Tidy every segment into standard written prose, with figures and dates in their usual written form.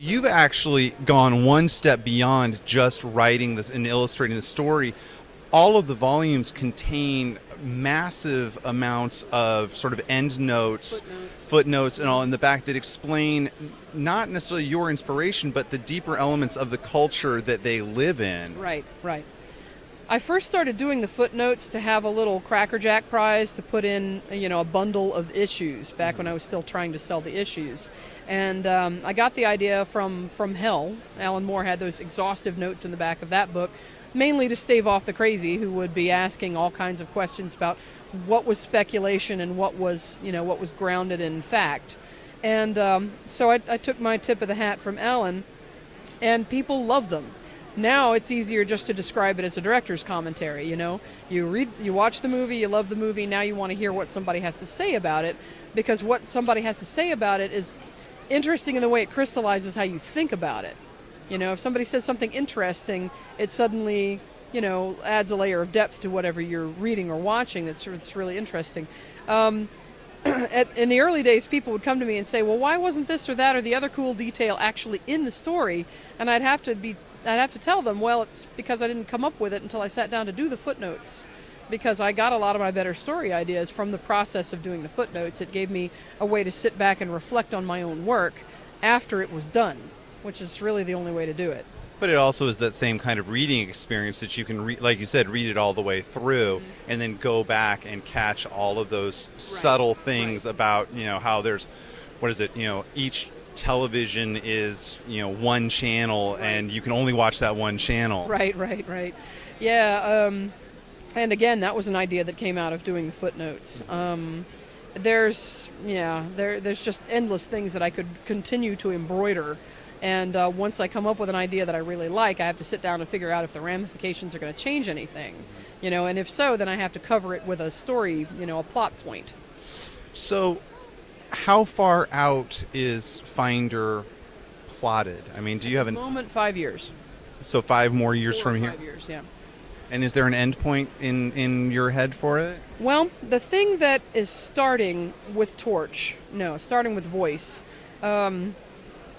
You've actually gone one step beyond just writing this and illustrating the story. All of the volumes contain massive amounts of sort of end notes, footnotes and all in the back that explain not necessarily your inspiration, but the deeper elements of the culture that they live in. Right, right. I first started doing the footnotes to have a little Cracker Jack prize to put in, a bundle of issues back when I was still trying to sell the issues. And I got the idea from Hell. Alan Moore had those exhaustive notes in the back of that book, mainly to stave off the crazy who would be asking all kinds of questions about what was speculation and what was grounded in fact. And so I took my tip of the hat from Alan, and people love them. Now it's easier just to describe it as a director's commentary. You watch the movie, you love the movie, now you want to hear what somebody has to say about it, because what somebody has to say about it is interesting in the way it crystallizes how you think about it. If somebody says something interesting, it suddenly, adds a layer of depth to whatever you're reading or watching that's really interesting. In the early days, people would come to me and say, well, why wasn't this or that or the other cool detail actually in the story? And I'd have to tell them, well, it's because I didn't come up with it until I sat down to do the footnotes, because I got a lot of my better story ideas from the process of doing the footnotes. It gave me a way to sit back and reflect on my own work after it was done, which is really the only way to do it. But it also is that same kind of reading experience that you can, like you said, read it all the way through and then go back and catch all of those subtle things about, how there's, each television is, one channel and you can only watch that one channel. Right. Yeah, and again, that was an idea that came out of doing the footnotes. There's just endless things that I could continue to embroider. And once I come up with an idea that I really like, I have to sit down and figure out if the ramifications are going to change anything. And if so, then I have to cover it with a story, a plot point. So how far out is Finder plotted? I mean, do you have At the moment, 5 years. So 5 more years 4 or from here? 5 years, yeah. And is there an end point in your head for it? Well, the thing that is starting with Voice,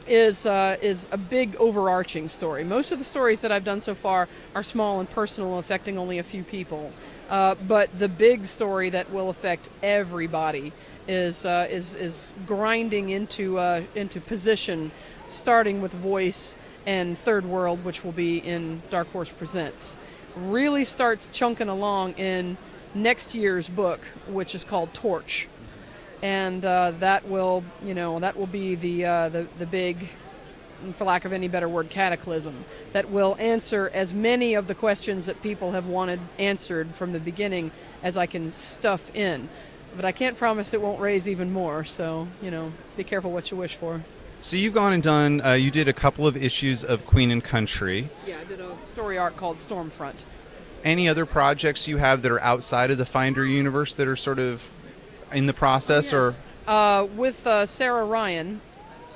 is a big overarching story. Most of the stories that I've done so far are small and personal, affecting only a few people. But the big story that will affect everybody is grinding into position, starting with Voice and Third World, which will be in Dark Horse Presents. Really starts chunking along in next year's book, which is called Torch. And that will be the big, for lack of any better word, cataclysm that will answer as many of the questions that people have wanted answered from the beginning as I can stuff in. But I can't promise it won't raise even more, so, be careful what you wish for. So you've gone and done, you did a couple of issues of Queen and Country. Yeah, I did a story arc called Stormfront. Any other projects you have that are outside of the Finder universe that are sort of in the process? Yes. With Sarah Ryan,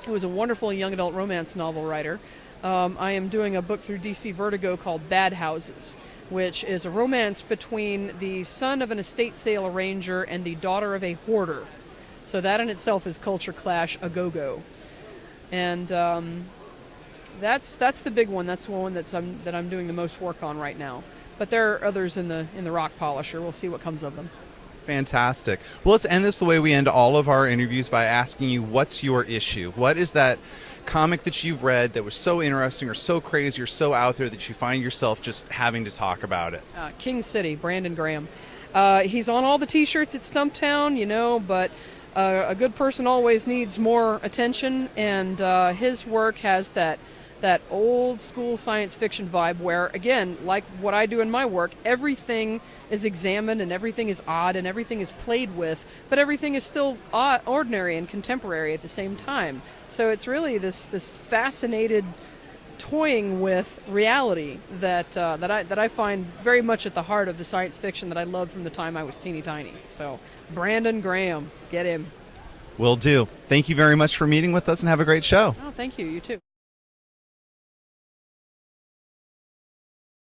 who is a wonderful young adult romance novel writer, I am doing a book through DC Vertigo called Bad Houses, which is a romance between the son of an estate sale arranger and the daughter of a hoarder. So that in itself is culture clash a go-go. And that's the big one. That's the one that I'm doing the most work on right now. But there are others in the rock polisher. We'll see what comes of them. Fantastic. Well, let's end this the way we end all of our interviews, by asking you, what's your issue? What is that comic that you've read that was so interesting or so crazy or so out there that you find yourself just having to talk about it? King City, Brandon Graham. He's on all the t-shirts at Stumptown, but a good person always needs more attention, and his work has that old school science fiction vibe where, again, like what I do in my work, everything is examined and everything is odd and everything is played with, but everything is still ordinary and contemporary at the same time. So it's really this fascinated toying with reality that I find very much at the heart of the science fiction that I loved from the time I was teeny tiny. So Brandon Graham, get him. Will do. Thank you very much for meeting with us, and have a great show. Oh, thank you. You too.